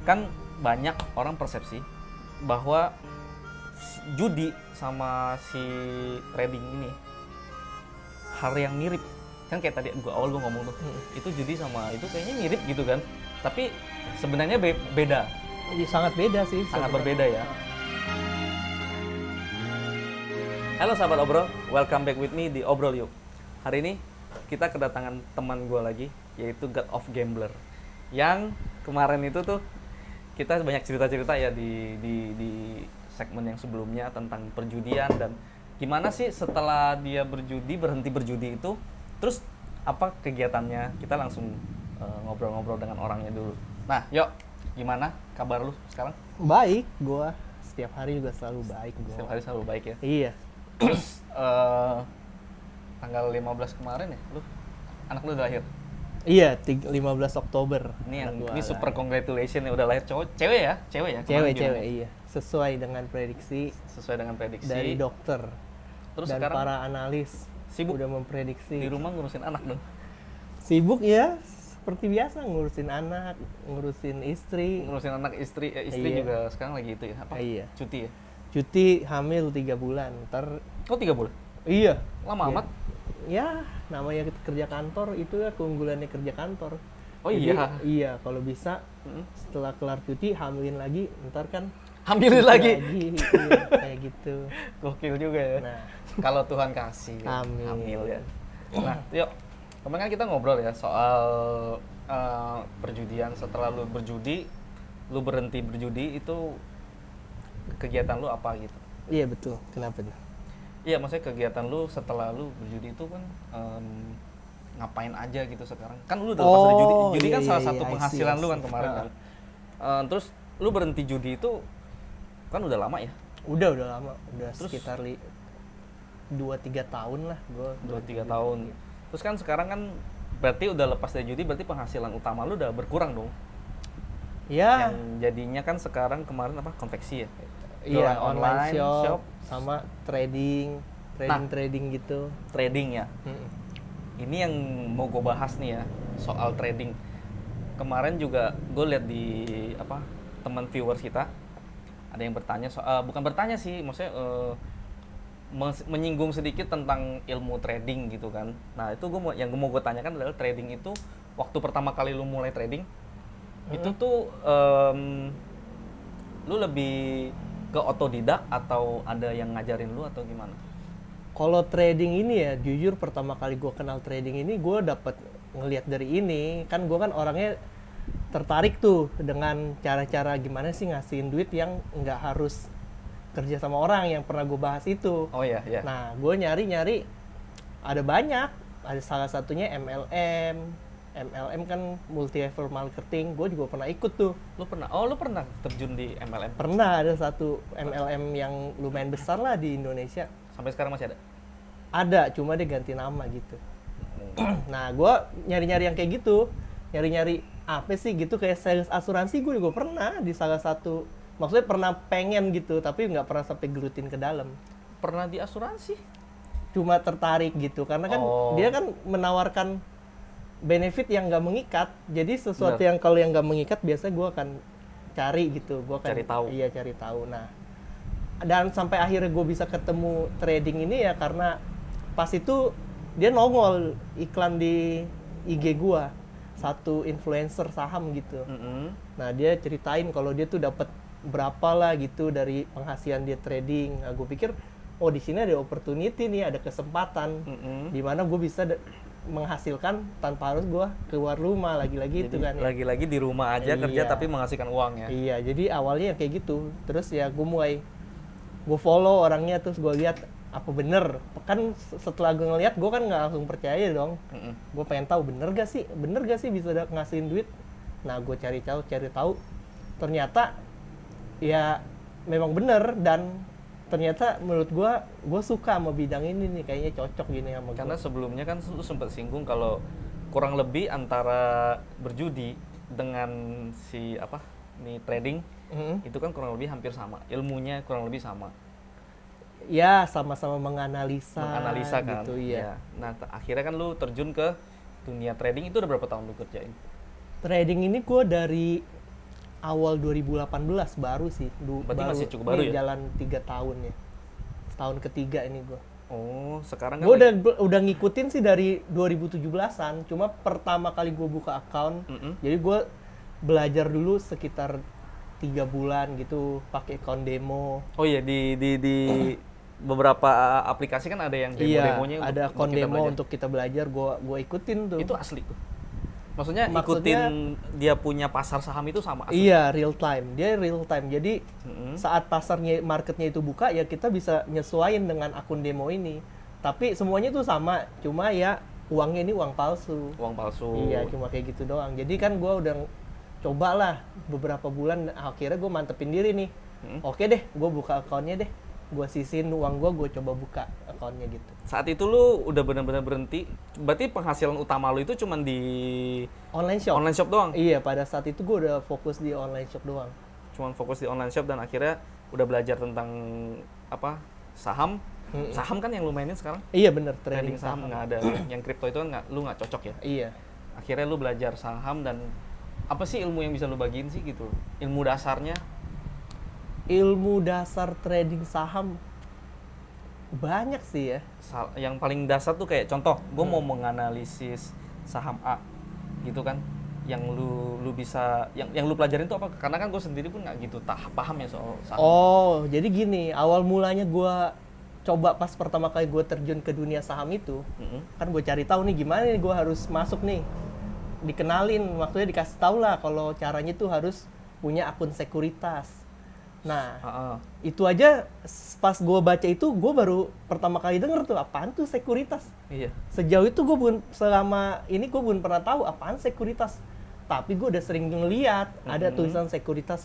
kan banyak orang persepsi bahwa judi sama si trading ini hal yang mirip. Kan kayak tadi awal gue ngomong tuh, itu judi sama itu kayaknya mirip gitu kan. Tapi sebenarnya beda. Sangat beda sih. Sangat berbeda ya. Halo sahabat Obrol, welcome back with me di Obrol Yuk. Hari ini kita kedatangan teman gue lagi, yaitu God of Gambler. Yang kemarin itu tuh kita banyak cerita-cerita ya di segmen yang sebelumnya tentang perjudian dan gimana sih setelah dia berhenti berjudi itu, terus apa kegiatannya. Kita langsung ngobrol-ngobrol dengan orangnya dulu. Nah, yuk, gimana kabar lu sekarang? Baik, gua setiap hari juga selalu baik gua. Setiap hari selalu baik ya? Iya. Terus tanggal 15 kemarin ya, anak lu udah lahir? Iya, 15 Oktober. Ini super congratulations ya, udah lahir. Cewek ya? Cewek, iya. Sesuai dengan prediksi dari dokter Terus dan sekarang para analis sibuk udah memprediksi. di rumah ngurusin anak dong? Sibuk ya, seperti biasa ngurusin anak, ngurusin istri. Ngurusin anak, istri Iya. juga sekarang lagi itu ya? Apa? Iya. Cuti ya? Cuti hamil 3 bulan. Oh 3 bulan? Iya. Lama amat? Ya, namanya kerja kantor itu ya keunggulannya kerja kantor. Oh Jadi, iya? Iya, kalau bisa setelah kelar cuti hamilin lagi, ntar kan Hamilin cuti lagi? iya, kayak gitu. Gokil juga ya? Nah, Kalau Tuhan kasih Amin. hamil ya. Nah, yuk, kemarin kan kita ngobrol ya soal perjudian. Setelah lu berjudi, lu berhenti berjudi, itu kegiatan lu apa gitu? iya betul. Kenapa tuh? Iya, maksudnya kegiatan lu setelah lu berjudi itu kan ngapain aja gitu sekarang? Kan lu udah lepas dari judi. Judi kan iya, salah iya, satu I see, penghasilan I lu kan see. kemarin kan. Terus lu berhenti judi itu kan udah lama ya? Udah lama. Udah Terus? sekitar 2-3 tahun lah gua. 2-3 tahun. Terus kan sekarang kan berarti udah lepas dari judi, berarti penghasilan utama lu udah berkurang dong. Ya, Yang jadinya kan sekarang kemarin apa? Konveksi ya? iya, Jualan online shop, shop, sama trading gitu. trading ya. Mm. Ini yang mau gue bahas nih ya, soal trading. Kemarin juga gue lihat di apa teman viewers kita ada yang bertanya soal, bukan bertanya sih, maksudnya menyinggung sedikit tentang ilmu trading gitu kan. Nah itu yang mau gue tanyakan adalah trading itu waktu pertama kali lu mulai trading itu tuh lu lebih ke otodidak atau ada yang ngajarin lu atau gimana? Kalau trading ini ya, jujur pertama kali gue kenal trading ini, gue dapet ngelihat dari ini. Kan gue kan orangnya tertarik tuh dengan cara-cara gimana sih ngasihin duit yang nggak harus kerja sama orang, yang pernah gue bahas itu. Oh iya, iya. Nah, gue nyari-nyari, ada banyak. Ada salah satunya MLM. MLM kan multi level marketing, gue juga pernah ikut tuh. Lu pernah terjun di MLM? Pernah ada satu MLM yang lumayan besar lah di Indonesia. Sampai sekarang masih ada? Ada, cuma dia ganti nama gitu. Nah, gue nyari-nyari yang kayak gitu. Nyari-nyari apa sih gitu, kayak sales asuransi gue juga pernah di salah satu. Maksudnya pernah pengen gitu, tapi nggak pernah sampai gelutin ke dalam. Pernah di asuransi? Cuma tertarik gitu, karena kan dia kan menawarkan benefit yang nggak mengikat. Jadi sesuatu yang kalau yang nggak mengikat, biasanya gue akan cari gitu. Gue akan Cari tahu. Iya, cari tahu. Nah, dan sampai akhirnya gue bisa ketemu trading ini ya karena pas itu dia nongol iklan di IG gue, satu influencer saham gitu. Nah, dia ceritain kalau dia tuh dapat berapa lah gitu dari penghasilan dia trading. Nah, gue pikir oh di sini ada opportunity nih, ada kesempatan di mana gue bisa menghasilkan tanpa harus gue keluar rumah lagi-lagi itu kan ya. Lagi-lagi di rumah aja kerja Iya. tapi menghasilkan uang ya. Iya, jadi awalnya kayak gitu. Terus ya gue follow orangnya, terus gue lihat apa bener. Kan setelah gue ngeliat, gue kan nggak langsung percaya dong. Gue pengen tahu bener gak sih bisa ngasihin duit. Nah, gue cari tahu. Ternyata ya memang bener, dan ternyata menurut gue suka sama bidang ini nih, kayaknya cocok gini sama gue. Karena sebelumnya kan lu sempat singgung kalau kurang lebih antara berjudi dengan si trading itu kan kurang lebih hampir sama, ilmunya kurang lebih sama. Ya, sama-sama menganalisa Kan. gitu, iya. Ya. Nah, akhirnya kan lu terjun ke dunia trading. Itu udah berapa tahun lu kerjain? Trading ini gue dari awal 2018 baru sih. Berarti baru, masih cukup baru nih, ya? Jalan 3 tahun ya. Tahun ketiga ini gue. Oh, sekarang kan Gue udah ngikutin sih dari 2017-an. Cuma pertama kali gue buka account, jadi gue belajar dulu sekitar 3 bulan gitu pakai account demo. Oh iya, di beberapa aplikasi kan ada yang demo-demonya ada untuk account kita demo belajar. untuk kita belajar. Gue ikutin tuh. Itu asli tuh. Maksudnya Maksudnya- ikutin dia punya pasar saham itu sama asli. Iya, real time. Dia real time. Jadi Mm-mm. saat pasarnya, marketnya itu buka, ya kita bisa nyesuaiin dengan akun demo ini. Tapi semuanya tuh sama, cuma ya uangnya ini uang palsu. Uang palsu. Iya, cuma kayak gitu doang. Jadi kan gue udah cobalah beberapa bulan, akhirnya gue mantepin diri nih. Oke deh, gue buka akunnya deh. Gue sisihin uang gue coba buka akunnya gitu. Saat itu lu udah benar-benar berhenti. Berarti penghasilan utama lu itu cuman di Online shop? online shop doang. Iya, pada saat itu gue udah fokus di online shop doang. Cuman fokus di online shop dan akhirnya udah belajar tentang apa? Saham. Saham kan yang lu mainin sekarang? Iya bener, Trading trading saham saham. nggak ada. Yang kripto itu kan lu nggak cocok ya. Iya. Akhirnya lu belajar saham dan apa sih ilmu yang bisa lu bagiin sih gitu? Ilmu dasarnya. Ilmu dasar trading saham banyak sih ya. Yang paling dasar tuh kayak contoh, gue mau menganalisis saham A gitu kan, yang lu bisa yang lu pelajarin tuh apa? Karena kan gue sendiri pun nggak gitu paham ya soal saham. Oh, jadi gini, awal mulanya gue coba pas pertama kali gue terjun ke dunia saham itu, kan gue cari tahu nih gimana nih gue harus masuk nih, dikenalin, waktunya dikasih tahu lah kalau caranya tuh harus punya akun sekuritas. Nah, itu aja pas gue baca itu, gue baru pertama kali denger tuh apaan tuh sekuritas. Iya. Sejauh itu gue selama ini gue belum pernah tahu apaan sekuritas. Tapi gue udah sering ngeliat ada tulisan sekuritas.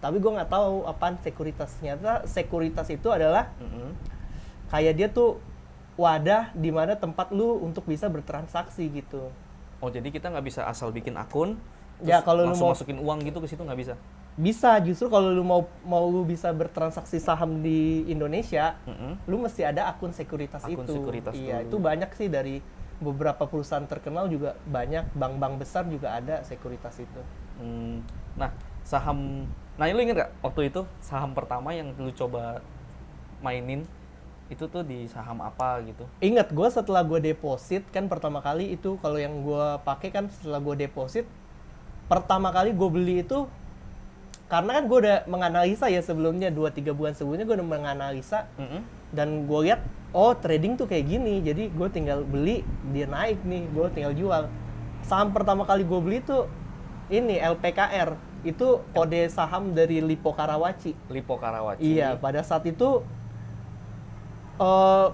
Tapi gue nggak tahu apaan sekuritas. Ternyata sekuritas itu adalah kayak dia tuh wadah di mana tempat lu untuk bisa bertransaksi gitu. Oh, jadi kita nggak bisa asal bikin akun, Ya, kalau lu langsung mau masukin uang gitu ke situ nggak bisa. bisa, justru kalau lu mau bisa bertransaksi saham di Indonesia, lu mesti ada akun sekuritas Akun itu. sekuritas Iya, dulu. itu banyak sih dari beberapa perusahaan terkenal juga banyak, bank-bank besar juga ada sekuritas itu. Nah, saham. Nah, lu inget gak waktu itu saham pertama yang lu coba mainin itu tuh di saham apa gitu? Ingat gue setelah gue deposit kan pertama kali itu, kalau yang gue pakai kan setelah gue deposit pertama kali gue beli itu, karena kan gue udah menganalisa ya sebelumnya 2-3 bulan sebelumnya gue udah menganalisa dan gue lihat oh trading tuh kayak gini, jadi gue tinggal beli, dia naik nih, gue tinggal jual. Saham pertama kali gue beli tuh ini LPKR, itu kode saham dari Lippo Karawaci. Lippo Karawaci. Iya, pada saat itu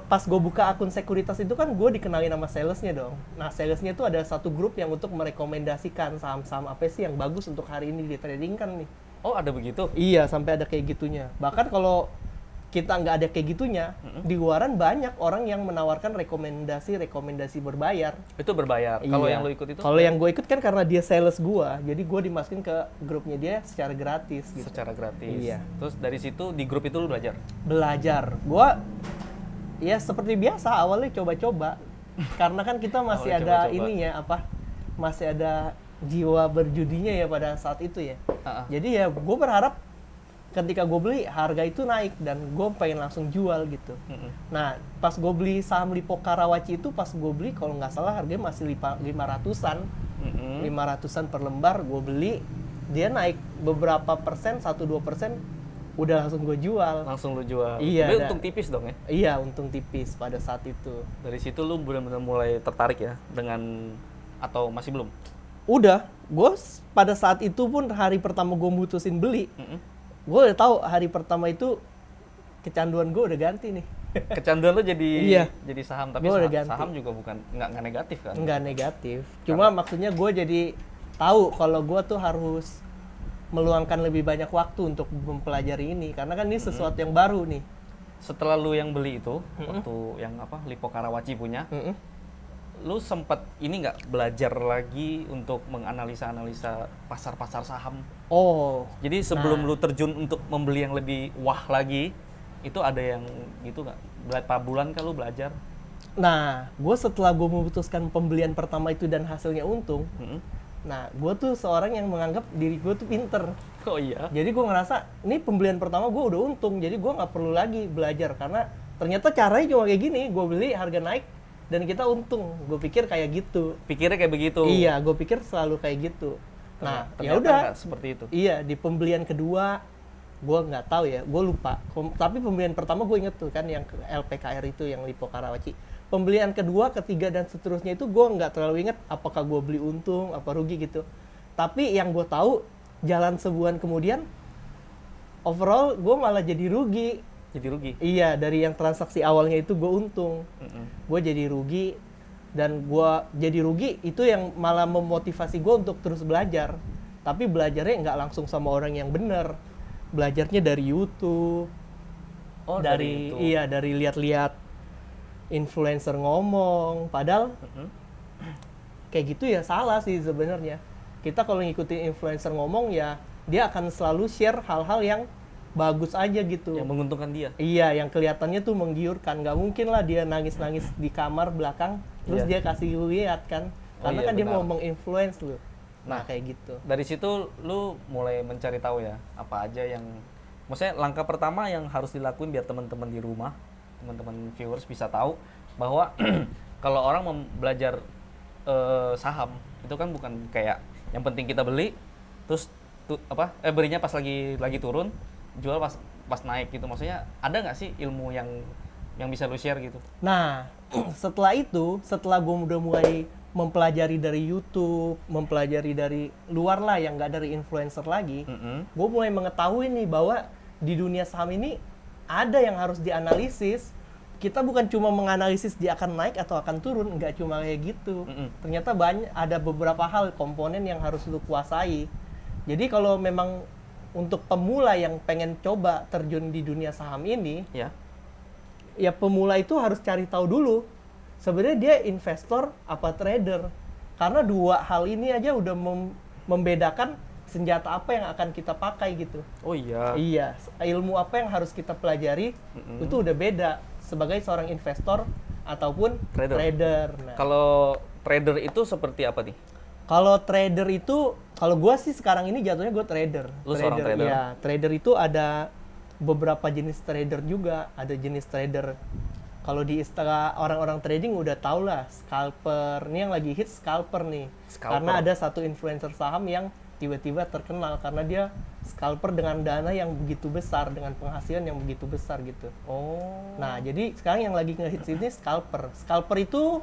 pas gue buka akun sekuritas itu kan gue dikenalin sama salesnya dong. Nah, salesnya itu ada satu grup yang untuk merekomendasikan saham-saham apa sih yang bagus untuk hari ini di trading kan nih. Oh, ada begitu? Iya, sampai ada kayak gitunya. Bahkan kalau kita nggak ada kayak gitunya, di luaran banyak orang yang menawarkan rekomendasi berbayar. Itu berbayar. Kalau Iya. yang lu ikut itu? Kalau yang gue ikut kan karena dia sales gue, jadi gue dimasukin ke grupnya dia secara gratis gitu. Secara gratis. Iya. Terus dari situ di grup itu lu belajar? Belajar. Gue ya seperti biasa awalnya coba-coba. Karena kan kita masih Awalnya ada coba-coba. ininya apa? Masih ada jiwa berjudinya ya pada saat itu ya. Jadi ya gue berharap ketika gue beli harga itu naik dan gue pengen langsung jual gitu. Nah, pas gue beli saham Lippo Karawaci itu, pas gue beli kalau nggak salah harganya masih 500-an. 500-an per lembar gue beli, dia naik beberapa persen, 1-2%, udah langsung gue jual. Langsung lu jual. Iya, Tapi ada. untung tipis dong ya? Iya, untung tipis pada saat itu. Dari situ lu benar-benar mulai tertarik ya dengan, atau masih belum? Udah, gue pada saat itu pun hari pertama gue mutusin beli, gue udah tahu hari pertama itu kecanduan gue udah ganti nih. Kecanduan lu jadi Iya. jadi saham, tapi Gua udah ganti. saham juga bukan nggak negatif kan? Nggak negatif, cuma maksudnya gue jadi tahu kalau gue tuh harus meluangkan lebih banyak waktu untuk mempelajari ini, karena kan ini sesuatu yang baru nih. Setelah lu yang beli itu, waktu yang apa Lippo Karawaci punya, lu sempat ini nggak belajar lagi untuk menganalisa pasar-pasar saham? Oh, Jadi sebelum lu terjun untuk membeli yang lebih wah lagi, itu ada yang gitu nggak? Berapa bulan kan lu belajar? nah gue setelah gue memutuskan pembelian pertama itu dan hasilnya untung, Nah, gue tuh seorang yang menganggap diri gue tuh pinter. Oh iya. Jadi gue ngerasa, ini pembelian pertama gue udah untung, jadi gue nggak perlu lagi belajar. Karena ternyata caranya cuma kayak gini, gue beli harga naik, dan kita untung. Gue pikir kayak gitu. Pikirnya kayak begitu. Iya, gue pikir selalu kayak gitu. Nah, ya Ternyata udah. nggak seperti itu. Iya, di pembelian kedua, gue nggak tahu ya, gue lupa. Tapi pembelian pertama gue inget tuh kan, yang LPKR itu, yang Lipo Karawaci. Pembelian kedua, ketiga, dan seterusnya itu gue nggak terlalu inget apakah gue beli untung, apa rugi gitu. Tapi yang gue tahu, jalan sebulan kemudian, overall gue malah jadi rugi. Jadi rugi. Iya, dari yang transaksi awalnya itu gue untung. Gue jadi rugi, dan gue jadi rugi itu yang malah memotivasi gue untuk terus belajar. Tapi belajarnya nggak langsung sama orang yang bener. Belajarnya dari YouTube. Oh, dari YouTube. Iya, dari lihat-lihat influencer ngomong. Padahal kayak gitu ya salah sih sebenarnya. Kita kalau ngikutin influencer ngomong ya dia akan selalu share hal-hal yang bagus aja gitu. Yang menguntungkan dia. Iya, yang kelihatannya tuh menggiurkan. Nggak mungkin lah dia nangis-nangis di kamar belakang, terus dia kasih lihat kan. Karena kan dia mau menginfluence lu. Nah, kayak gitu. Dari situ lu mulai mencari tahu ya, apa aja yang... Maksudnya langkah pertama yang harus dilakuin biar teman-teman di rumah, teman-teman viewers bisa tahu bahwa kalau orang belajar saham, itu kan bukan kayak yang penting kita beli, terus belinya pas lagi turun, jual pas naik gitu. Maksudnya ada nggak sih ilmu yang bisa lu share gitu? Nah, setelah gue udah mulai mempelajari dari YouTube, mempelajari dari luar lah yang nggak dari influencer lagi, gue mulai mengetahui nih bahwa di dunia saham ini ada yang harus dianalisis. Kita bukan cuma menganalisis dia akan naik atau akan turun, nggak cuma kayak gitu. Ternyata ada beberapa hal komponen yang harus lu kuasai. Jadi kalau memang untuk pemula yang pengen coba terjun di dunia saham ini, ya pemula itu harus cari tahu dulu sebenarnya dia investor apa trader. Karena dua hal ini aja udah membedakan senjata apa yang akan kita pakai gitu. Oh iya. Iya, ilmu apa yang harus kita pelajari itu udah beda sebagai seorang investor ataupun trader. Nah, kalau trader itu seperti apa nih? Kalau trader itu, kalau gue sih sekarang ini jatuhnya gue trader. Lu seorang trader? Ya, trader itu ada beberapa jenis trader juga. Ada jenis trader, kalau di istilah orang-orang trading udah tau lah, scalper. Ini yang lagi hit scalper nih. Karena ada satu influencer saham yang tiba-tiba terkenal karena dia scalper dengan dana yang begitu besar, dengan penghasilan yang begitu besar gitu. Oh. Nah, jadi sekarang yang lagi nge-hits ini scalper. Scalper itu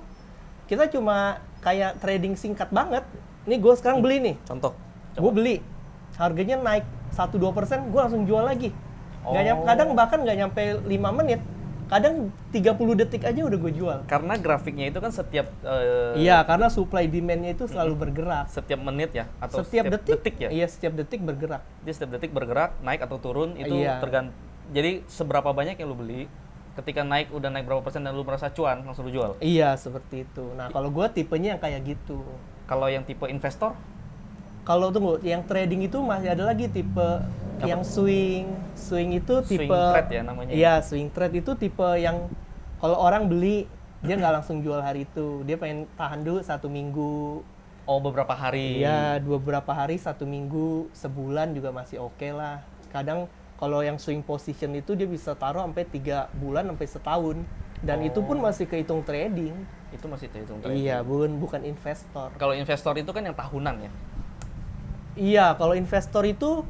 kita cuma kayak trading singkat banget. Nih gue sekarang beli nih. Contoh. Gue beli, harganya naik 1-2%, gue langsung jual lagi. Kadang bahkan nggak nyampe 5 menit. Kadang 30 detik aja udah gue jual. Karena grafiknya itu kan setiap... Iya, karena supply demand-nya itu selalu bergerak. Setiap menit ya? Atau setiap detik ya? Iya, setiap detik bergerak. Jadi setiap detik bergerak, naik atau turun, itu tergantung. Jadi seberapa banyak yang lu beli, ketika naik, udah naik berapa persen dan lu merasa cuan, langsung lu jual? Iya, seperti itu. Nah, kalau gue tipenya yang kayak gitu. Kalau yang tipe investor? Kalau tunggu, yang trading itu masih ada lagi tipe yang swing itu tipe swing trade ya namanya. Iya, swing trade itu tipe yang kalau orang beli dia nggak langsung jual hari itu, dia pengen tahan dulu 1 minggu. Oh, beberapa hari. Iya, beberapa hari, 1 minggu, sebulan juga masih oke lah. Kadang kalau yang swing position itu dia bisa taruh sampai 3 bulan sampai setahun, dan itu pun masih kehitung trading. Itu masih kehitung trading. Iya, bukan investor. Kalau investor itu kan yang tahunan ya. Iya, kalau investor itu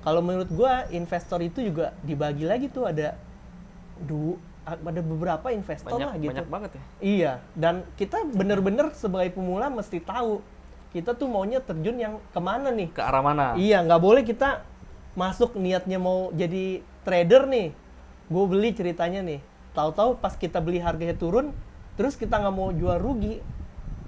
kalau menurut gua investor itu juga dibagi lagi tuh, ada beberapa investor lah gitu. Banyak banget ya. Iya, dan kita bener-bener sebagai pemula mesti tahu kita tuh maunya terjun yang kemana nih. Ke arah mana? Iya, nggak boleh kita masuk niatnya mau jadi trader nih. Gue beli ceritanya nih, tahu-tahu pas kita beli harganya turun, terus kita nggak mau jual rugi.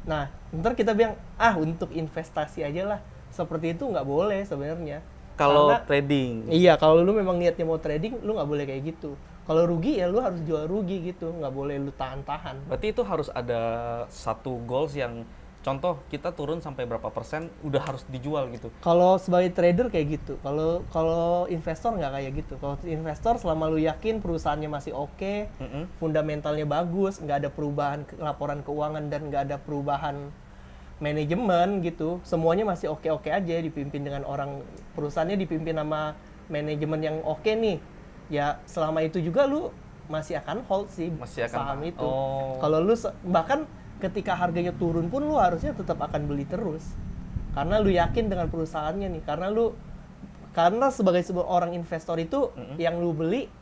Nah, ntar kita bilang, untuk investasi aja lah. Seperti itu nggak boleh sebenarnya. Kalau trading? Iya, kalau lu memang niatnya mau trading, lu nggak boleh kayak gitu. Kalau rugi ya lu harus jual rugi gitu, nggak boleh lu tahan-tahan. Berarti itu harus ada satu goals yang, contoh kita turun sampai berapa persen, udah harus dijual gitu. Kalau sebagai trader kayak gitu. Kalau investor nggak kayak gitu. Kalau investor selama lu yakin perusahaannya masih oke, fundamentalnya bagus, nggak ada perubahan laporan keuangan dan nggak ada perubahan manajemen gitu, semuanya masih oke-oke aja, dipimpin dengan orang, perusahaannya dipimpin sama manajemen yang oke nih, ya selama itu juga lu masih akan hold sih Masih akan- saham itu. oh. Kalau lu bahkan ketika harganya turun pun lu harusnya tetap akan beli terus, karena lu yakin dengan perusahaannya nih, karena sebagai sebuah orang investor itu yang lu beli,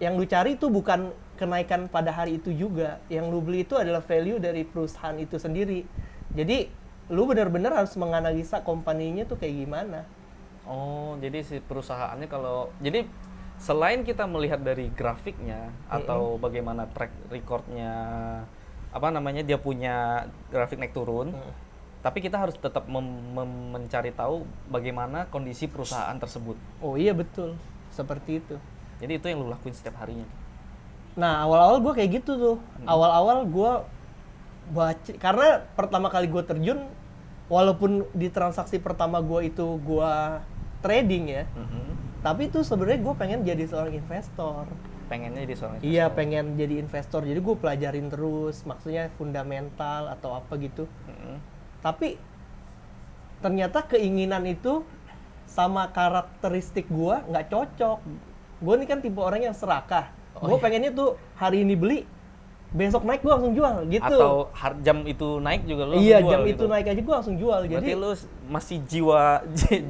yang lu cari itu bukan kenaikan pada hari itu juga. Yang lu beli itu adalah value dari perusahaan itu sendiri. Jadi lu benar-benar harus menganalisa company-nya tuh kayak gimana. Oh, jadi si perusahaannya jadi selain kita melihat dari grafiknya atau bagaimana track recordnya, dia punya grafik naik turun, tapi kita harus tetap mencari tahu bagaimana kondisi perusahaan tersebut. Oh iya betul, seperti itu. Jadi itu yang lu lakuin setiap harinya. Nah awal-awal gue kayak gitu tuh. Awal-awal gue baca, karena pertama kali gue terjun, walaupun di transaksi pertama gue itu gue trading ya, tapi itu sebenarnya gue pengen jadi seorang investor. Pengennya jadi seorang investor. Iya, pengen jadi investor. Jadi gue pelajarin terus, maksudnya fundamental atau apa gitu. Tapi ternyata keinginan itu sama karakteristik gue nggak cocok. Gue ini kan tipe orang yang serakah. Gue pengennya tuh hari ini beli, besok naik gue langsung jual gitu. Atau jam itu naik juga lu Iya, langsung jual jam gitu. itu naik aja gue langsung jual. Berarti Jadi lu masih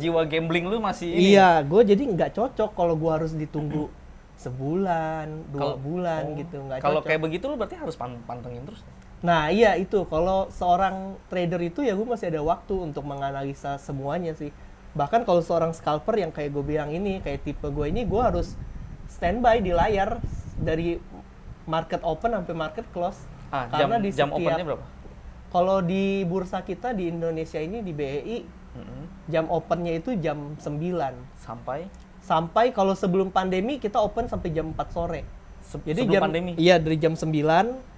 jiwa gambling lu masih ini. iya, gue jadi nggak cocok kalau gue harus ditunggu sebulan, 2 bulan gitu, nggak Kalau cocok. kayak begitu lu berarti harus pantengin terus. Nah iya itu, kalau seorang trader itu ya gue masih ada waktu untuk menganalisa semuanya sih. Bahkan kalau seorang scalper yang kayak gue bilang ini, kayak tipe gue ini, gue harus standby di layar dari market open sampai market close. Jam opennya berapa? Kalau di bursa kita di Indonesia ini, di BEI, jam opennya itu jam 9. Sampai kalau sebelum pandemi kita open sampai jam 4 sore. Jadi sebelum pandemi? Iya, dari jam 9.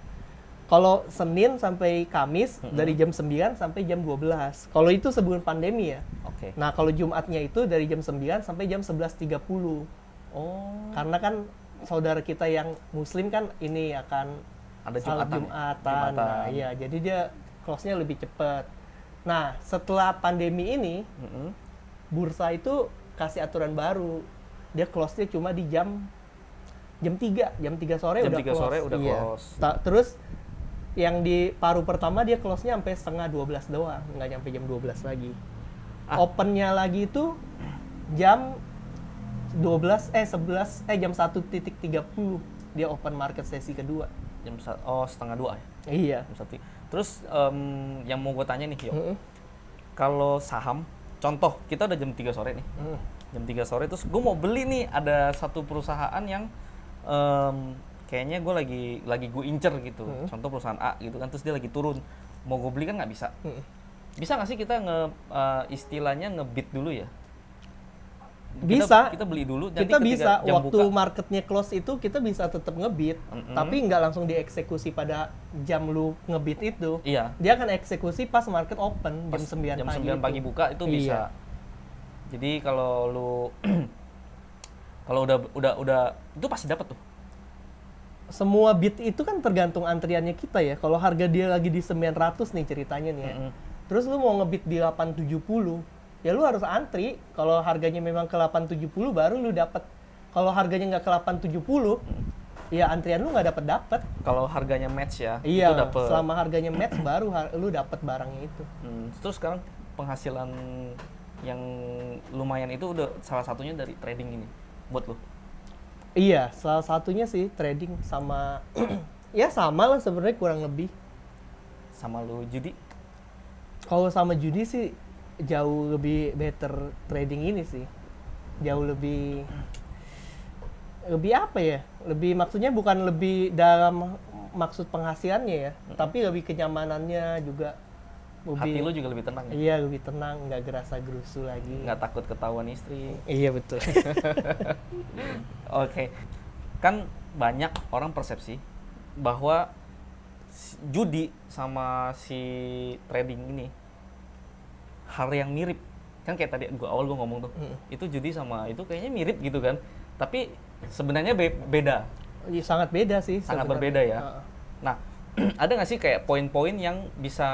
Kalau Senin sampai Kamis dari jam 9 sampai jam 12. Kalau itu sebelum pandemi ya. Oke. Nah, kalau Jumatnya itu dari jam 9 sampai jam 11.30. Oh. Karena kan saudara kita yang muslim kan ini akan Ada salat Jumatan. Nah, iya, jadi dia close-nya lebih cepat. Nah, setelah pandemi ini, bursa itu kasih aturan baru. Dia close-nya cuma di jam 3 sore Jam udah 3 close. sore udah Iya. close. Terus yang di paruh pertama dia close-nya sampai setengah 12 doang, nggak nyampe jam 12 lagi. Open-nya lagi itu jam jam 1.30 dia open market sesi kedua. Setengah 2 ya? Iya. Jam 1. Terus yang mau gue tanya nih, Yo. Kalau saham, contoh kita udah jam 3 sore nih. Jam 3 sore terus gue mau beli nih, ada satu perusahaan yang kayaknya gue lagi gue incer gitu. Contoh perusahaan A gitu kan, terus dia lagi turun. Mau gue beli kan nggak bisa. Bisa nggak sih kita istilahnya ngebid dulu ya? Bisa. Kita beli dulu. Kita bisa, jam waktu buka, marketnya close itu kita bisa tetap ngebid, tapi nggak langsung dieksekusi pada jam lu ngebid itu. Iya. Dia akan eksekusi pas market open jam 9 jam pagi. 9 pagi buka itu bisa. Jadi kalau lu kalau udah itu pasti dapat tuh. Semua bid itu kan tergantung antriannya kita ya. Kalau harga dia lagi di 900 nih ceritanya nih ya. Terus lu mau ngebid di 870, ya lu harus antri. Kalau harganya memang ke 870 baru lu dapat. Kalau harganya nggak ke 870, ya antrian lu nggak dapat. Kalau harganya match ya, Iya, itu dapat. selama harganya match baru lu dapat barangnya itu. Terus sekarang penghasilan yang lumayan itu udah salah satunya dari trading ini buat lu. Iya, salah satunya sih trading sama ya sama lah sebenarnya kurang lebih. Sama lu judi? Kalau sama judi sih jauh lebih better trading ini sih. Jauh lebih apa ya? Lebih maksudnya bukan lebih dalam maksud penghasilannya ya, tapi lebih kenyamanannya juga. Hati lu juga lebih tenang ya? Iya, lebih tenang, nggak gerasa gerusu lagi. Nggak takut ketahuan istri. Iya, betul. Oke. Kan banyak orang persepsi bahwa judi sama si trading ini hal yang mirip. Kan kayak tadi awal gua ngomong tuh. Itu judi sama itu kayaknya mirip gitu kan. Tapi sebenarnya beda. Sangat beda sih. Sangat sebenarnya. berbeda ya. Nah, ada nggak sih kayak poin-poin yang bisa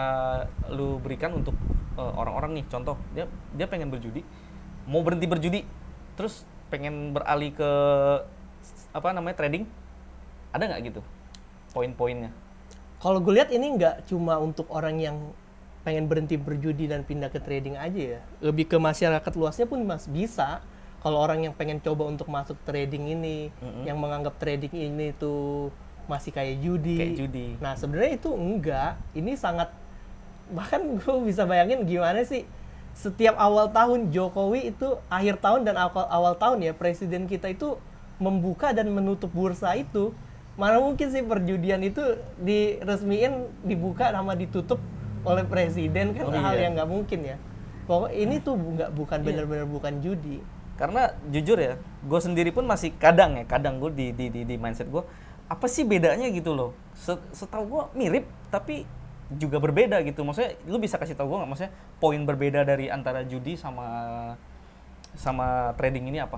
lu berikan untuk orang-orang nih, contoh dia pengen berjudi, mau berhenti berjudi, terus pengen beralih ke apa namanya trading, ada nggak gitu poin-poinnya? Kalau gue lihat ini nggak cuma untuk orang yang pengen berhenti berjudi dan pindah ke trading aja ya. Lebih ke masyarakat luasnya pun bisa. Kalau orang yang pengen coba untuk masuk trading ini, yang menganggap trading ini tuh masih kayak judi. Kayak judi. Nah sebenarnya itu enggak. Ini sangat, bahkan gue bisa bayangin gimana sih setiap awal tahun Jokowi itu, akhir tahun dan awal tahun ya, presiden kita itu membuka dan menutup bursa itu. Mana mungkin sih perjudian itu diresmiin, dibuka sama ditutup oleh presiden, kan hal yang nggak mungkin ya. Pokoknya ini tuh bukan benar-benar bukan judi. Karena jujur ya, gue sendiri pun masih kadang gue di mindset gue, apa sih bedanya gitu loh. Setahu gue mirip tapi juga berbeda gitu. Maksudnya lu bisa kasih tahu gue nggak, maksudnya poin berbeda dari antara judi sama trading ini apa?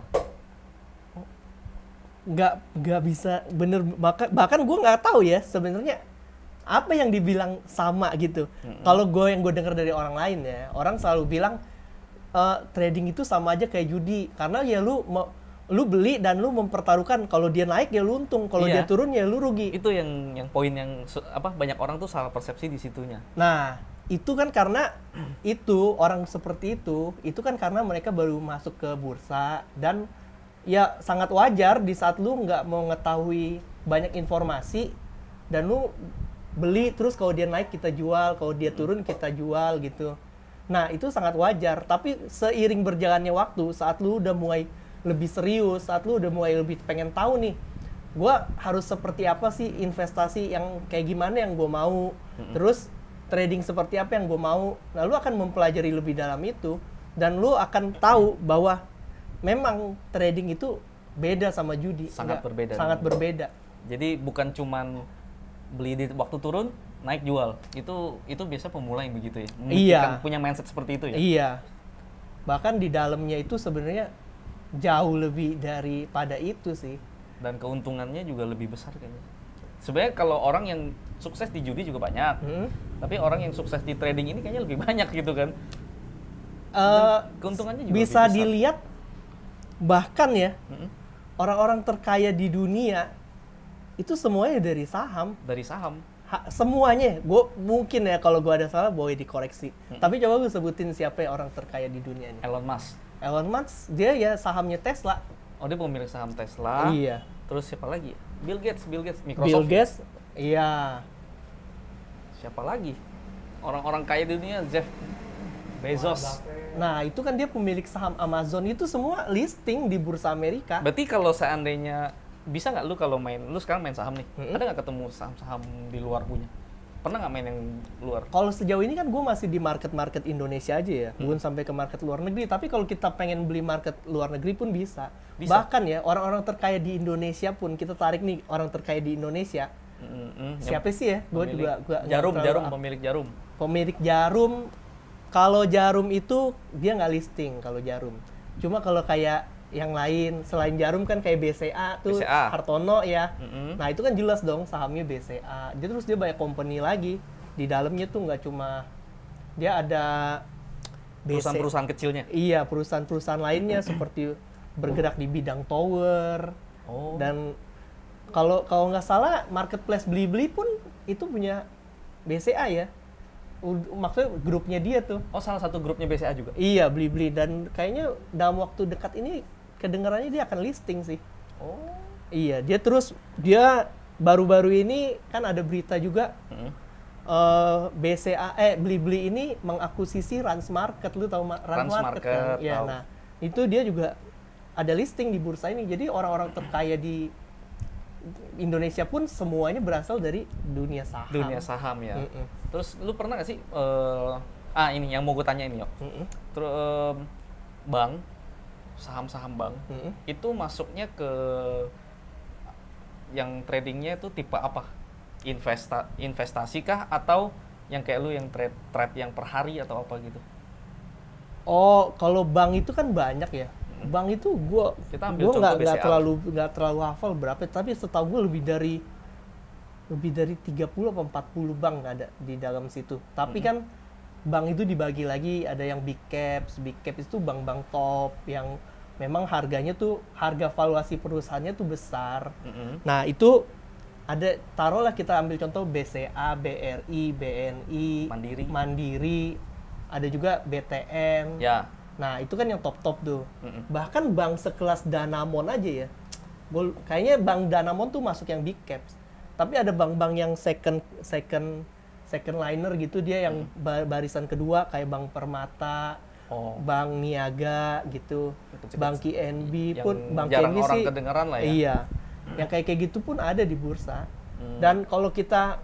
Nggak bisa bener, bahkan gue nggak tahu ya sebenarnya apa yang dibilang sama gitu. Kalau gue dengar dari orang lain ya, orang selalu bilang trading itu sama aja kayak judi, karena ya lu beli dan lu mempertaruhkan, kalau dia naik ya lu untung, kalau dia turun ya lu rugi. Itu yang poin yang banyak orang tuh salah persepsi di situnya. Nah itu kan karena itu orang seperti itu kan karena mereka baru masuk ke bursa, dan ya sangat wajar di saat lu nggak mau mengetahui banyak informasi dan lu beli terus, kalau dia naik kita jual, kalau dia turun kita jual gitu. Nah itu sangat wajar, tapi seiring berjalannya waktu, saat lu udah mulai lebih serius, saat lu udah mulai lebih pengen tahu nih, gue harus seperti apa sih investasi yang kayak gimana yang gue mau, terus trading seperti apa yang gue mau, nah lu akan mempelajari lebih dalam itu, dan lu akan tahu bahwa memang trading itu beda sama judi. Sangat berbeda. Sangat berbeda. Jadi bukan cuman beli di waktu turun, naik jual. Itu biasa pemula yang begitu ya. Iya. Punya mindset seperti itu ya. Iya. Bahkan di dalamnya itu sebenarnya jauh lebih daripada itu sih. Dan keuntungannya juga lebih besar kayaknya. Sebenarnya kalau orang yang sukses di judi juga banyak. Tapi orang yang sukses di trading ini kayaknya lebih banyak gitu kan. Keuntungannya juga bisa lebih besar. Dilihat bahkan ya, orang-orang terkaya di dunia itu semuanya dari saham. Dari saham. Semuanya. Gue mungkin ya kalau gue ada salah boleh dikoreksi. Tapi coba gue sebutin siapa ya orang terkaya di dunia ini. Elon Musk. Elon Musk, dia ya sahamnya Tesla. Oh, dia pemilik saham Tesla. Iya. Terus siapa lagi? Bill Gates, Microsoft. Bill Gates, iya. Siapa lagi? Orang-orang kaya di dunia, Jeff Bezos. Nah, itu kan dia pemilik saham Amazon, itu semua listing di bursa Amerika. Berarti kalau seandainya, bisa nggak lu kalau lu sekarang main saham nih, ada nggak ketemu saham-saham di luar punya? Pernah nggak main yang luar? Kalau sejauh ini kan gue masih di market Indonesia aja ya, belum sampai ke market luar negeri. Tapi kalau kita pengen beli market luar negeri pun bisa. Bahkan ya, orang-orang terkaya di Indonesia pun, kita tarik nih orang terkaya di Indonesia. Siapa sih ya? Pemilik Jarum. Pemilik Jarum. Kalau Jarum itu dia nggak listing kalau Jarum. Cuma kalau kayak yang lain selain Jarum kan kayak BCA tuh, Hartono ya. Nah itu kan jelas dong sahamnya BCA. Jadi terus dia banyak company lagi di dalamnya tuh, nggak cuma dia ada perusahaan-perusahaan kecilnya. Iya, perusahaan-perusahaan lainnya seperti bergerak di bidang tower. Dan kalau nggak salah marketplace Blibli pun itu punya BCA ya. Maksudnya grupnya dia tuh. Oh, salah satu grupnya BCA juga? Iya, Blibli. Dan kayaknya dalam waktu dekat ini kedengarannya dia akan listing sih. Oh. Iya, dia baru-baru ini kan ada berita juga. Blibli ini mengakuisisi Rans Market. Lu tahu Rans Market kan? Ya, nah, itu dia juga ada listing di bursa ini. Jadi orang-orang terkaya di Indonesia pun semuanya berasal dari dunia saham. Dunia saham ya. Terus lu pernah nggak sih ini yang mau gue tanya ini, Yok. Terus bank, saham-saham bank itu masuknya ke yang tradingnya itu tipe apa? Investasi kah atau yang kayak lu yang trade yang per hari atau apa gitu? Oh, kalau bank itu kan banyak ya. Bank itu gue nggak terlalu hafal berapa, tapi setahu gue lebih dari lebih dari 30 atau 40 bank ada di dalam situ. Tapi kan bank itu dibagi lagi, ada yang big caps. Big caps itu bank-bank top yang memang harganya tuh, harga valuasi perusahaannya tuh besar. Nah, itu ada, taruhlah kita ambil contoh BCA, BRI, BNI, Mandiri, ada juga BTN. Ya. Nah, itu kan yang top-top tuh. Bahkan bank sekelas Danamon aja ya. Kayaknya bank Danamon tuh masuk yang big caps. Tapi ada bank-bank yang second liner gitu, dia yang barisan kedua kayak Bank Permata, Bank Niaga gitu, Bank KNB pun, Bank jarang KNB orang sih kedengeran lah ya. Iya. Yang kayak gitu pun ada di bursa. Dan kalau kita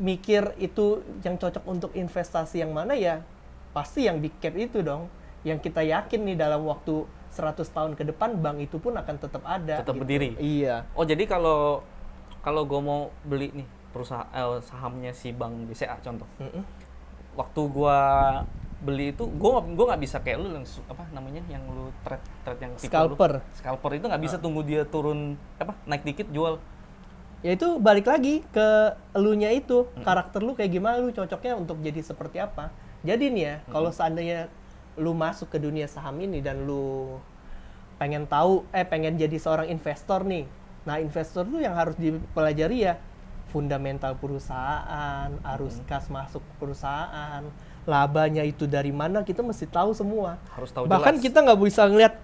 mikir itu yang cocok untuk investasi yang mana ya, pasti yang big cap itu dong. Yang kita yakin nih dalam waktu 100 tahun ke depan bank itu pun akan tetap ada. Tetap gitu. berdiri. Iya. Oh, jadi kalau gue mau beli nih perusahaan sahamnya si Bank BCA contoh. Waktu gue beli itu, gue nggak bisa kayak lu yang apa namanya, yang lu trade yang tipe scalper itu nggak bisa tunggu dia turun naik dikit jual. Ya itu balik lagi ke elunya itu, karakter lu kayak gimana, lu cocoknya untuk jadi seperti apa. Jadi nih ya, kalau seandainya lu masuk ke dunia saham ini dan lu pengen pengen jadi seorang investor nih. Nah, investor tuh yang harus dipelajari ya fundamental perusahaan, arus kas masuk perusahaan, labanya itu dari mana, kita mesti tahu semua. Harus tahu Bahkan jelas. kita nggak bisa ngeliat,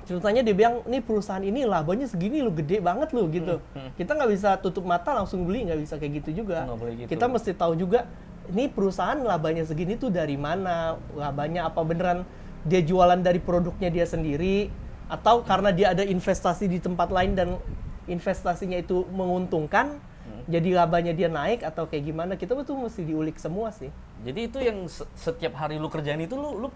ceritanya dia bilang, nih perusahaan ini labanya segini lo, gede banget lo gitu. Kita nggak bisa tutup mata langsung beli, nggak bisa kayak gitu juga. Nggak boleh gitu. Kita mesti tahu juga, ini perusahaan labanya segini tuh dari mana, labanya apa beneran dia jualan dari produknya dia sendiri, atau karena dia ada investasi di tempat lain dan investasinya itu menguntungkan, jadi labanya dia naik atau kayak gimana, kita tuh mesti diulik semua sih. Jadi itu yang setiap hari lu kerjain itu lu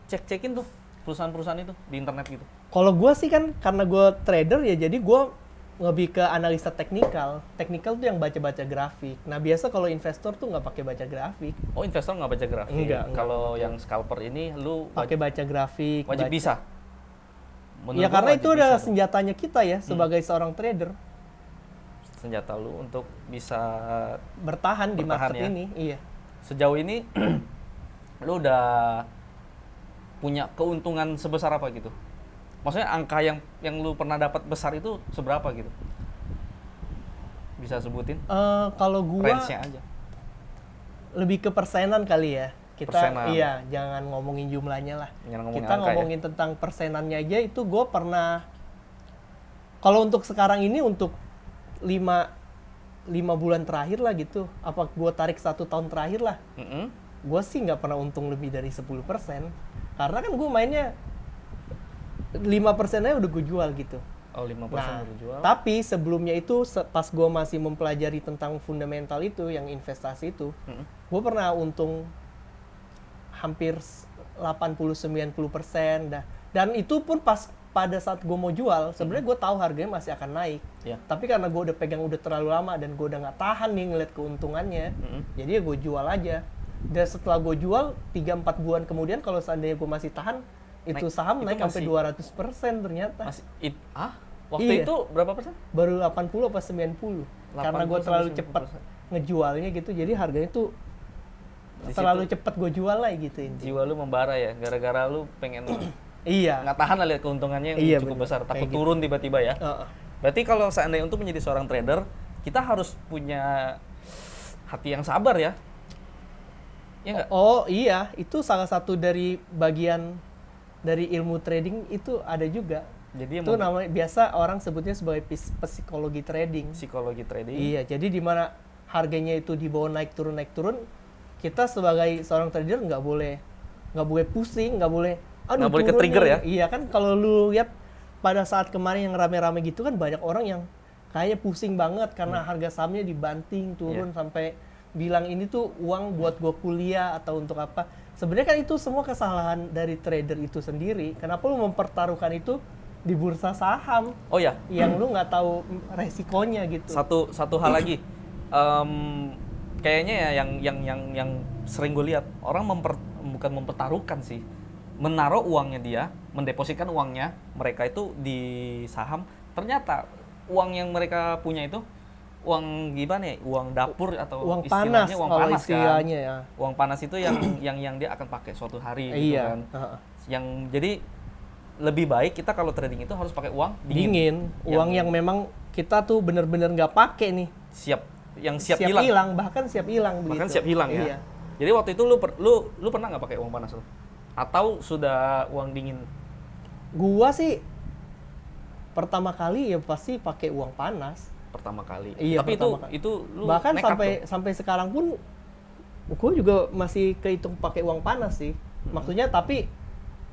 cek-cekin tuh perusahaan-perusahaan itu di internet gitu. Kalau gue sih kan karena gue trader ya, jadi gue lebih ke analisa teknikal. Teknikal tuh yang baca-baca grafik. Nah, biasa kalau investor tuh nggak pakai baca grafik. Oh, investor nggak baca grafik. Enggak. Kalau yang scalper ini lu pakai baca grafik. Wajib bisa. Ya karena itu adalah senjatanya kita ya sebagai seorang trader. Senjata lu untuk bisa bertahan di market ya. ini. Iya. Sejauh ini lu udah punya keuntungan sebesar apa gitu? Maksudnya angka yang lu pernah dapat besar itu seberapa gitu? Bisa sebutin? Kalau gua range-nya aja. Lebih ke persenan kali ya. Kita persenan. Iya, jangan ngomongin jumlahnya lah. Kita angka, ngomongin tentang persenannya aja, itu gua pernah, kalau untuk sekarang ini untuk 5 bulan terakhir lah gitu, apa gue tarik 1 tahun terakhir lah, gue sih nggak pernah untung lebih dari 10%, karena kan gue mainnya 5%-nya udah gue jual gitu. Oh, 5% nah, udah jual. Tapi sebelumnya itu pas gue masih mempelajari tentang fundamental itu, yang investasi itu, gue pernah untung hampir 80-90% dah. Dan itu pun pada saat gue mau jual, sebenarnya gue tahu harganya masih akan naik. Yeah. Tapi karena gue udah pegang udah terlalu lama dan gue udah nggak tahan nih ngeliat keuntungannya, jadi ya gue jual aja. Dan setelah gue jual 3-4 bulan kemudian, kalau seandainya gue masih tahan, itu saham naik sampai 200% ternyata. Waktu itu berapa persen? Baru 80 apa 90. Karena gue terlalu cepat ngejualnya gitu, jadi harganya tuh terlalu cepat gue jual lah gitu. Jiwa lu membara ya, gara-gara lu pengen iya. Nggak tahan lah lihat keuntungannya yang cukup besar, takut turun tiba-tiba ya. Berarti kalau seandainya untuk menjadi seorang trader, kita harus punya hati yang sabar ya. Iya nggak? Oh iya, itu salah satu dari bagian dari ilmu trading itu ada juga. Jadi itu namanya biasa orang sebutnya sebagai psikologi trading. Psikologi trading. Iya, jadi di mana harganya itu di bawah naik turun, kita sebagai seorang trader nggak boleh pusing, nggak boleh ke trigger ya? Iya kan, kalau lu lihat pada saat kemarin yang rame-rame gitu kan, banyak orang yang kayaknya pusing banget karena harga sahamnya dibanting turun sampai bilang ini tuh uang buat gua kuliah atau untuk apa. Sebenarnya kan itu semua kesalahan dari trader itu sendiri. Kenapa lu mempertaruhkan itu di bursa saham? Oh ya, yang lu nggak tahu resikonya gitu. Satu hal lagi, kayaknya ya yang sering gue lihat orang bukan mempertaruhkan sih, menaruh uangnya dia, mendepositkan uangnya mereka itu di saham. Ternyata uang yang mereka punya itu uang gimana ya? Uang dapur atau Uang panas istilahnya uang kalau panas kan. istilahnya ya. Uang panas itu yang dia akan pakai suatu hari gitu Iya. kan. Yang jadi lebih baik kita kalau trading itu harus pakai uang dingin. Uang yang memang kita tuh bener-bener nggak pakai nih. Siap hilang. Bahkan siap hilang Bahkan begitu. siap hilang ya. Iya. Jadi waktu itu lu pernah nggak pakai uang panas lu? Atau sudah uang dingin? Gua sih pertama kali ya pasti pakai uang panas. Pertama kali. Iya, Tapi pertama kali. itu lu Bahkan nekat sampai sekarang pun gue juga masih kehitung pakai uang panas sih. Maksudnya tapi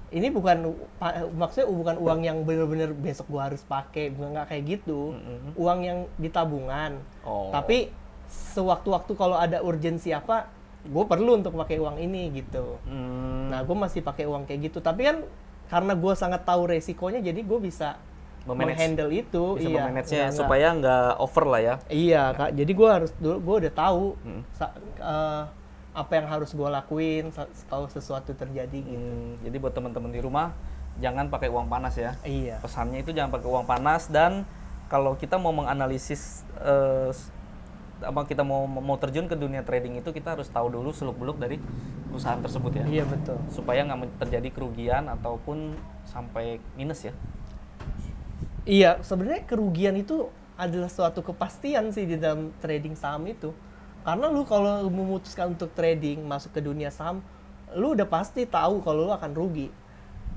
ini maksudnya bukan uang yang bener-bener besok gue harus pakai, nggak kayak gitu. Uang yang di tabungan. Oh. Tapi sewaktu-waktu kalau ada urgensi apa, gue perlu untuk pakai uang ini gitu. Nah, gue masih pakai uang kayak gitu. Tapi kan karena gue sangat tahu resikonya, jadi gue bisa menghandle itu. Bisa iya, memanage-nya supaya nggak over lah ya. Iya, Kak. Jadi gue udah tahu apa yang harus gue lakuin kalau sesuatu terjadi gitu. Jadi buat teman-teman di rumah jangan pakai uang panas ya. Iya. Pesannya itu jangan pakai uang panas, dan kalau kita mau menganalisis kita mau terjun ke dunia trading itu, kita harus tahu dulu seluk-beluk dari perusahaan tersebut ya. Iya, betul. Supaya nggak terjadi kerugian ataupun sampai minus ya. Iya, sebenarnya kerugian itu adalah suatu kepastian sih di dalam trading saham itu. Karena lu kalau memutuskan untuk trading, masuk ke dunia saham, lu udah pasti tahu kalau lu akan rugi.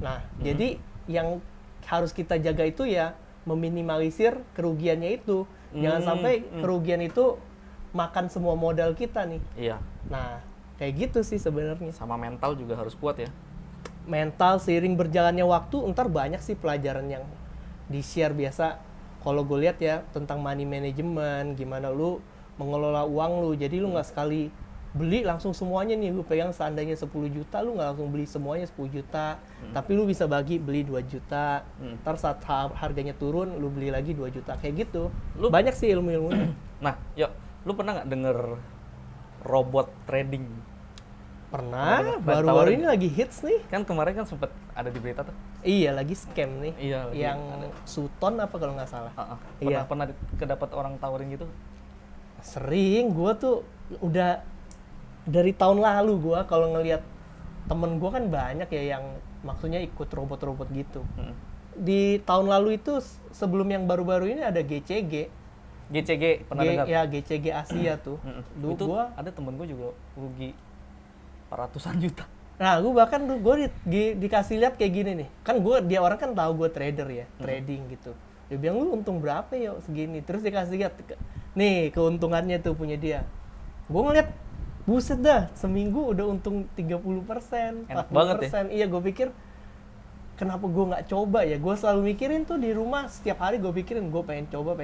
Nah, jadi yang harus kita jaga itu ya meminimalisir kerugiannya itu. Jangan sampai kerugian itu makan semua modal kita nih. Iya. Nah, kayak gitu sih sebenarnya. Sama mental juga harus kuat ya. Mental seiring berjalannya waktu, ntar banyak sih pelajaran yang di-share biasa. Kalau gue lihat ya tentang money management, gimana lu mengelola uang lu. Jadi lu nggak sekali beli langsung semuanya nih. Lu pegang seandainya 10 juta, lu nggak langsung beli semuanya 10 juta. Tapi lu bisa bagi beli 2 juta. Ntar saat harganya turun, lu beli lagi 2 juta. Kayak gitu. Banyak sih ilmu-ilmunya. Nah, yuk, lu pernah nggak denger robot trading? Pernah, baru-baru ini lagi hits nih. Kan kemarin kan sempat ada di berita tuh. Iya, lagi scam nih. Iya, yang Suton apa kalau nggak salah. Iya. Pernah kedapat orang tawarin gitu? Sering, gue tuh udah dari tahun lalu gue kalau ngelihat temen gue kan banyak ya yang maksudnya ikut robot-robot gitu. Di tahun lalu itu sebelum yang baru-baru ini ada GCG. GCG pernah dengar? Ya, GCG Asia tuh. Itu gua ada temen gue juga rugi ratusan juta. Nah, gue bahkan gue dikasih lihat kayak gini nih. Kan dia orang kan tahu gue trader ya, trading gitu. Dia bilang, lu untung berapa ya segini? Terus dikasih lihat, nih keuntungannya tuh punya dia. Gue ngeliat, buset dah, seminggu udah untung 30%, 40%. Enak banget ya? Iya, gue pikir, kenapa gue nggak coba ya? Gue selalu mikirin tuh di rumah, setiap hari gue pikirin, gue pengen coba.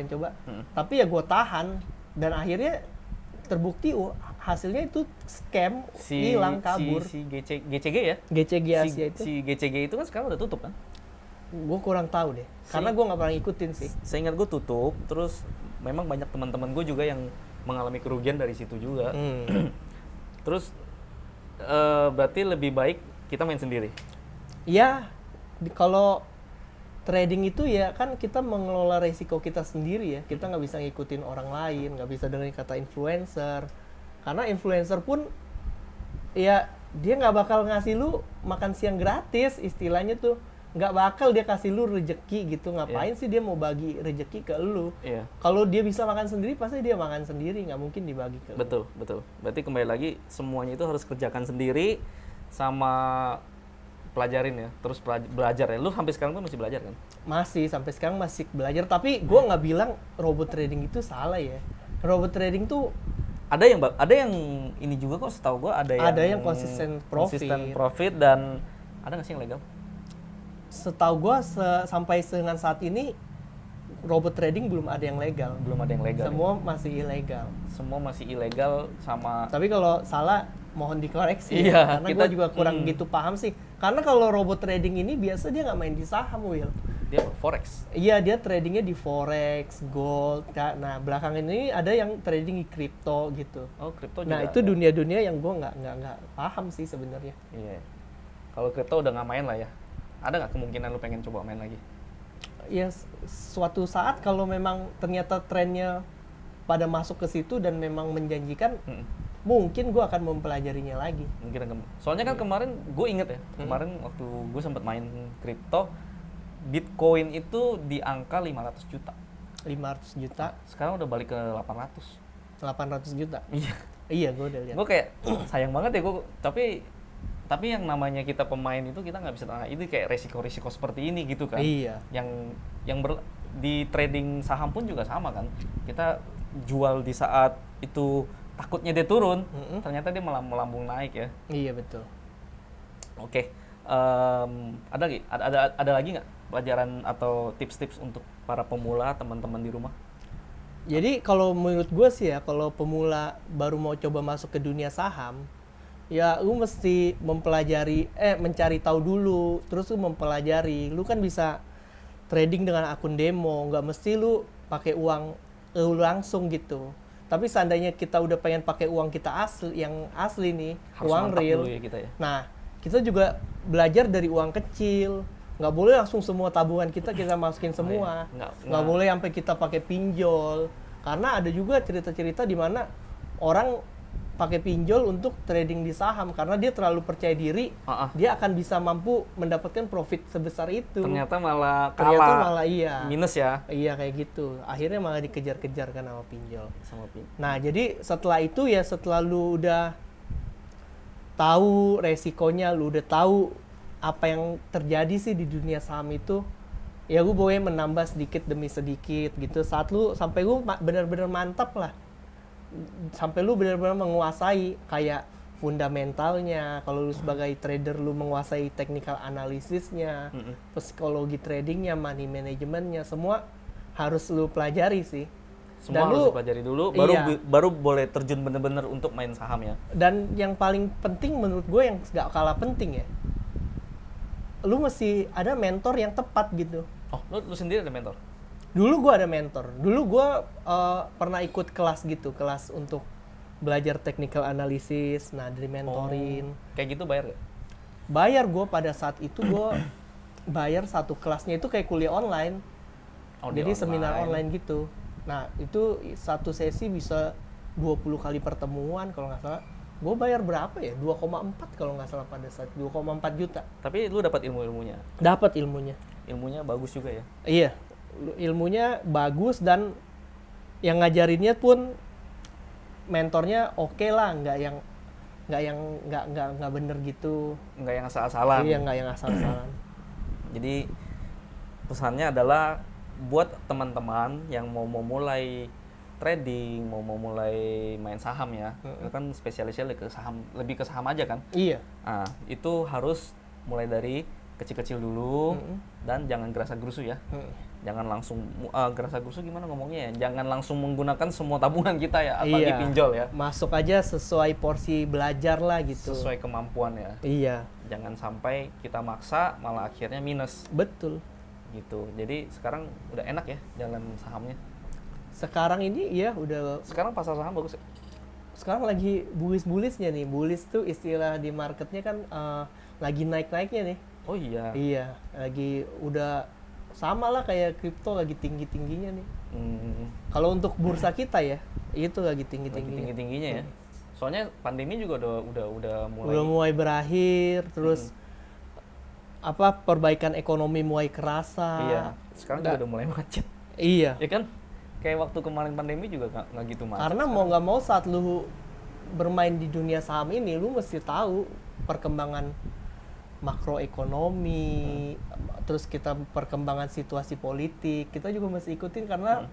Tapi ya gue tahan, dan akhirnya terbukti hasilnya itu scam, hilang, kabur. Si GCG ya? GCG Asia itu. Si GCG itu kan sekarang udah tutup kan? Gue kurang tahu deh, karena gue nggak pernah ikutin sih. Seingat gue tutup, terus memang banyak teman-teman gue juga yang mengalami kerugian dari situ juga. Terus berarti lebih baik kita main sendiri? Ya, kalau trading itu ya kan kita mengelola resiko kita sendiri ya. Kita nggak bisa ngikutin orang lain, nggak bisa dengerin kata influencer. Karena influencer pun ya dia nggak bakal ngasih lu makan siang gratis, istilahnya tuh. Nggak bakal dia kasih lu rejeki gitu. Ngapain sih dia mau bagi rejeki ke lu? Kalau dia bisa makan sendiri, pasti dia makan sendiri, nggak mungkin dibagi ke lu. Betul. Berarti kembali lagi semuanya itu harus kerjakan sendiri sama pelajarin ya, terus belajar ya. Lu sampai sekarang pun masih belajar kan? Masih, sampai sekarang masih belajar. Tapi gue nggak bilang robot trading itu salah ya. Robot trading tuh ada yang ini juga kok, setahu gue ada yang konsisten profit, dan ada nggak sih yang legal? Setahu gue sampai dengan saat ini robot trading belum ada yang legal. Semua masih ilegal. Semua masih ilegal sama. Tapi kalau salah mohon dikoreksi. Iya, karena gue juga kurang gitu paham sih. Karena kalau robot trading ini biasa dia nggak main di saham, Will. Dia forex. Iya, dia tradingnya di forex, gold. Nah, belakangan ini ada yang trading di kripto gitu. Oh, kripto juga. Nah, itu dunia-dunia yang gue nggak paham sih sebenarnya. Iya. Kalau kripto udah nggak main lah ya. Ada nggak kemungkinan lu pengen coba main lagi? Ya, suatu saat kalau memang ternyata trennya pada masuk ke situ dan memang menjanjikan, Mm-mm. mungkin gue akan mempelajarinya lagi. Mungkin soalnya kan kemarin gue inget ya, kemarin waktu gue sempat main kripto, Bitcoin itu di angka 500 juta. 500 juta, Sekarang udah balik ke 800. 800 juta. Iya. Iya, gue udah lihat. Gue kayak sayang banget ya gue, tapi yang namanya kita pemain itu kita nggak bisa ini kayak resiko-resiko seperti ini gitu kan. Iya. Di trading saham pun juga sama kan. Kita jual di saat itu takutnya dia turun, ternyata dia malah melambung naik ya. Iya, betul. Oke. Ada lagi nggak pelajaran atau tips-tips untuk para pemula, teman-teman di rumah? Jadi kalau menurut gue sih ya, kalau pemula baru mau coba masuk ke dunia saham, ya lu mesti mencari tahu dulu, terus lu mempelajari. Lu kan bisa trading dengan akun demo, nggak mesti lu pakai uang lu langsung gitu. Tapi seandainya kita udah pengen pakai uang kita yang asli nih, Harus uang mantap real. dulu ya kita ya. Nah, kita juga belajar dari uang kecil. Nggak boleh langsung semua tabungan kita masukin semua. Nggak boleh sampai kita pakai pinjol. Karena ada juga cerita-cerita di mana orang pakai pinjol untuk trading di saham karena dia terlalu percaya diri, dia akan bisa mampu mendapatkan profit sebesar itu. Ternyata malah iya. Minus ya. Iya, kayak gitu. Akhirnya malah dikejar-kejar kan sama pinjol. Nah, jadi setelah itu ya, setelah lu udah tahu resikonya, lu udah tahu apa yang terjadi sih di dunia saham itu, ya gue boleh menambah sedikit demi sedikit gitu. Sampai lu benar-benar mantap lah, sampai lu benar-benar menguasai kayak fundamentalnya. Kalau lu sebagai trader, lu menguasai technical analisisnya, psikologi tradingnya, money managementnya, semua harus lu pelajari sih. Semua harus dipelajari dulu, baru boleh terjun bener-bener untuk main saham ya. Dan yang paling penting menurut gue, yang gak kalah penting ya, lu mesti ada mentor yang tepat gitu. Oh, lu sendiri ada mentor? Dulu gue ada mentor. Dulu gue pernah ikut kelas gitu, kelas untuk belajar technical analysis. Nah, dari mentorin. Kayak gitu bayar gak? Bayar. Gue pada saat itu gue bayar satu kelasnya itu kayak kuliah online. Jadi seminar online gitu. Nah, itu satu sesi bisa 20 kali pertemuan kalau nggak salah. Gue bayar berapa ya? 2,4 kalau nggak salah pada saat 2,4 juta. Tapi lu dapat ilmunya? Dapat ilmunya. Ilmunya bagus juga ya? Iya, ilmunya bagus dan yang ngajarinnya pun mentornya oke lah, nggak bener gitu. Nggak yang asal-asalan? Iya, nggak yang asal-asalan. Jadi pesannya adalah buat teman-teman yang mau mulai trading, mau mulai main saham ya, itu kan spesialisnya lebih ke saham aja kan? Iya. Nah, itu harus mulai dari kecil-kecil dulu dan jangan gerasa-gerusu ya. Jangan langsung gerasa-gerusu gimana ngomongnya ya? Jangan langsung menggunakan semua tabungan kita ya, apalagi pinjol ya. Masuk aja sesuai porsi belajar lah gitu. Sesuai kemampuan ya. Iya. Jangan sampai kita maksa malah akhirnya minus. Betul. Gitu. Jadi sekarang udah enak ya jalan sahamnya. Sekarang ini ya udah. Sekarang pasar saham bagus ya? Sekarang lagi bullish-bullishnya nih. Bullish tuh istilah di marketnya kan lagi naik-naiknya nih. Oh iya. Iya, lagi udah sama lah kayak kripto lagi tinggi-tingginya nih. Kalau untuk bursa kita ya, itu lagi tinggi-tingginya. Tinggi-tingginya ya. Soalnya pandemi juga udah mulai berakhir, terus perbaikan ekonomi mulai kerasa. Iya. Sekarang juga udah mulai macet. Iya. Ya kan? Kayak waktu kemarin pandemi juga nggak gitu macet. Karena sekarang. Mau nggak mau saat lu bermain di dunia saham ini, lu mesti tahu perkembangan makroekonomi, terus kita perkembangan situasi politik, kita juga mesti ikutin karena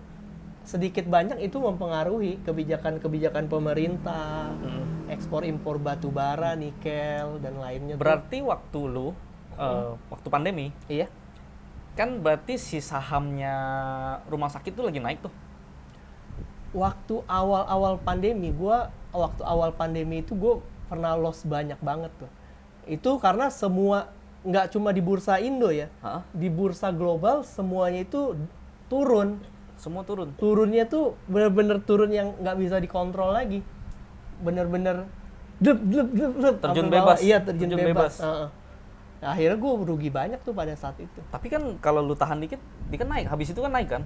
sedikit banyak itu mempengaruhi kebijakan-kebijakan pemerintah, ekspor impor batu bara, nikel dan lainnya. Berarti waktu lu waktu pandemi, iya, kan berarti si sahamnya rumah sakit tuh lagi naik tuh. Waktu awal pandemi itu gue pernah loss banyak banget tuh. Itu karena semua, nggak cuma di bursa Indo ya, di bursa global semuanya itu turun. Semua turun. Turunnya tuh bener-bener turun yang nggak bisa dikontrol lagi. Bener-bener terjun bebas. Iya, terjun bebas. Akhirnya gue rugi banyak tuh pada saat itu. Tapi kan kalau lu tahan dikit, dia kan naik. Habis itu kan naik kan?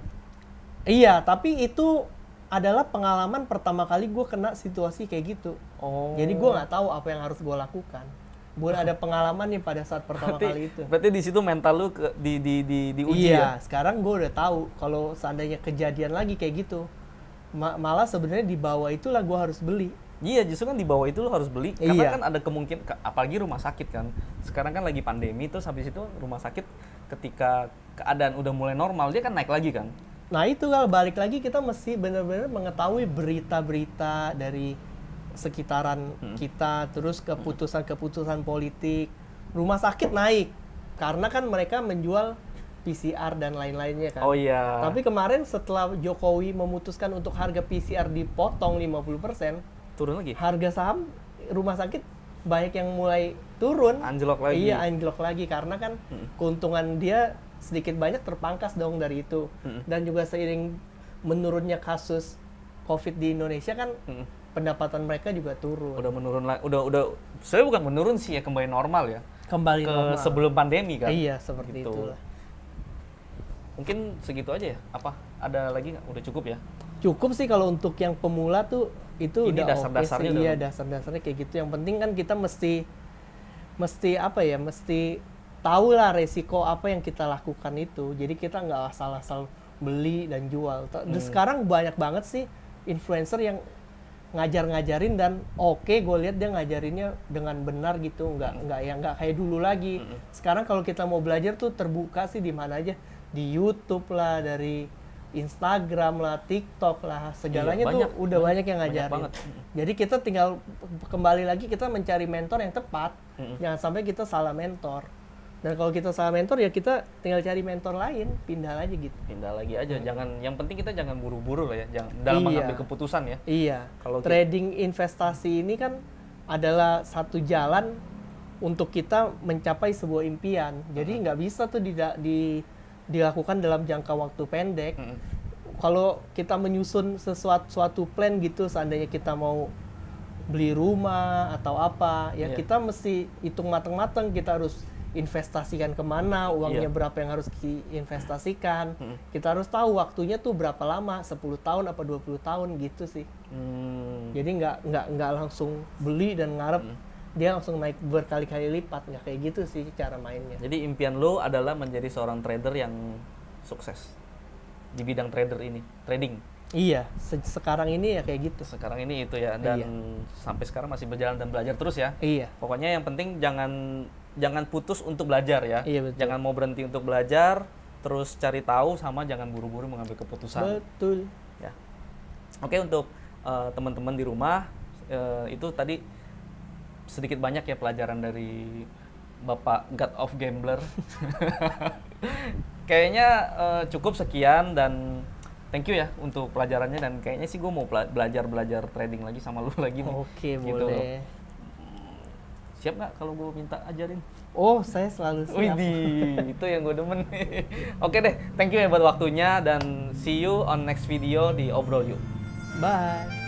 Iya, tapi itu adalah pengalaman pertama kali gue kena situasi kayak gitu. Oh. Jadi gue nggak tahu apa yang harus gue lakukan. Belum ada pengalaman nih pada saat pertama kali itu. Berarti di situ mental lu diuji Iya, ya? sekarang gue udah tahu kalau seandainya kejadian lagi kayak gitu, malah sebenarnya di bawah itulah gue harus beli. Iya, justru kan di bawah itu lu harus beli. Karena Iya. kan ada kemungkinan, apalagi rumah sakit kan. Sekarang kan lagi pandemi, terus habis itu rumah sakit ketika keadaan udah mulai normal, dia kan naik lagi kan? Nah itu kalau balik lagi kita mesti benar-benar mengetahui berita-berita dari sekitaran kita, terus keputusan-keputusan politik. Rumah sakit naik karena kan mereka menjual PCR dan lain-lainnya kan. Oh iya. Tapi kemarin setelah Jokowi memutuskan untuk harga PCR dipotong 50%, Turun lagi? harga saham rumah sakit banyak yang mulai turun. Anjlok lagi? Iya, anjlok lagi karena kan keuntungan dia sedikit banyak terpangkas dong dari itu. Dan juga seiring menurunnya kasus COVID di Indonesia kan pendapatan mereka juga turun. Udah menurun lagi, udah sebenarnya bukan menurun sih ya, kembali normal ya. Kembali Ke normal. sebelum pandemi kan? Iya, seperti Gitu. itulah. Mungkin segitu aja ya? Apa? Ada lagi nggak? Udah cukup ya? Cukup sih kalau untuk yang pemula tuh itu Ini udah dasar-dasarnya oke sih. udah. Iya, dasar-dasarnya kayak gitu. Yang penting kan kita mesti apa ya? Mesti tahu lah resiko apa yang kita lakukan itu. Jadi kita nggak asal-asal beli dan jual. Dan sekarang banyak banget sih influencer yang ngajarin dan oke, gue lihat dia ngajarinnya dengan benar gitu, nggak kayak dulu lagi. Sekarang kalau kita mau belajar tuh terbuka sih di mana aja, di YouTube lah, dari Instagram lah, TikTok lah, segalanya Iya, tuh udah banyak yang banyak ngajarin. banget. Jadi kita tinggal kembali lagi kita mencari mentor yang tepat, jangan sampai kita salah mentor. Dan kalau kita salah mentor ya kita tinggal cari mentor lain, pindah aja gitu. Pindah lagi aja, jangan, yang penting kita jangan buru-buru lah ya, jangan dalam Iya. mengambil keputusan ya. Iya. Kalau Trading investasi ini kan adalah satu jalan untuk kita mencapai sebuah impian. Jadi nggak bisa tuh dilakukan dalam jangka waktu pendek. Kalau kita menyusun suatu plan gitu, seandainya kita mau beli rumah atau apa, ya Iya. kita mesti hitung matang-matang, kita harus investasikan kemana, uangnya Iya. berapa yang harus diinvestasikan. Kita harus tahu waktunya tuh berapa lama, 10 tahun apa 20 tahun gitu sih. Jadi nggak langsung beli dan ngarep dia langsung naik berkali-kali lipat, nggak kayak gitu sih cara mainnya. Jadi impian lo adalah menjadi seorang trader yang sukses di bidang trading. Iya, sekarang ini ya kayak gitu. Sekarang ini itu ya, dan Iya. sampai sekarang masih berjalan dan belajar terus ya. Iya. Pokoknya yang penting jangan putus untuk belajar ya. Iya, betul. Jangan mau berhenti untuk belajar, terus cari tahu, sama jangan buru-buru mengambil keputusan. Betul. Ya. Oke, untuk teman-teman di rumah, itu tadi sedikit banyak ya pelajaran dari Bapak God of Gambler. Kayaknya cukup sekian, dan thank you ya untuk pelajarannya, dan kayaknya sih gue mau belajar trading lagi sama lu lagi nih. Oke, Gitu. boleh. Siap nggak kalau gue minta ajarin? Oh, saya selalu siap. Widih, itu yang gue demen. Oke deh, thank you ya buat waktunya, dan see you on next video di Obrol Yuk. Bye.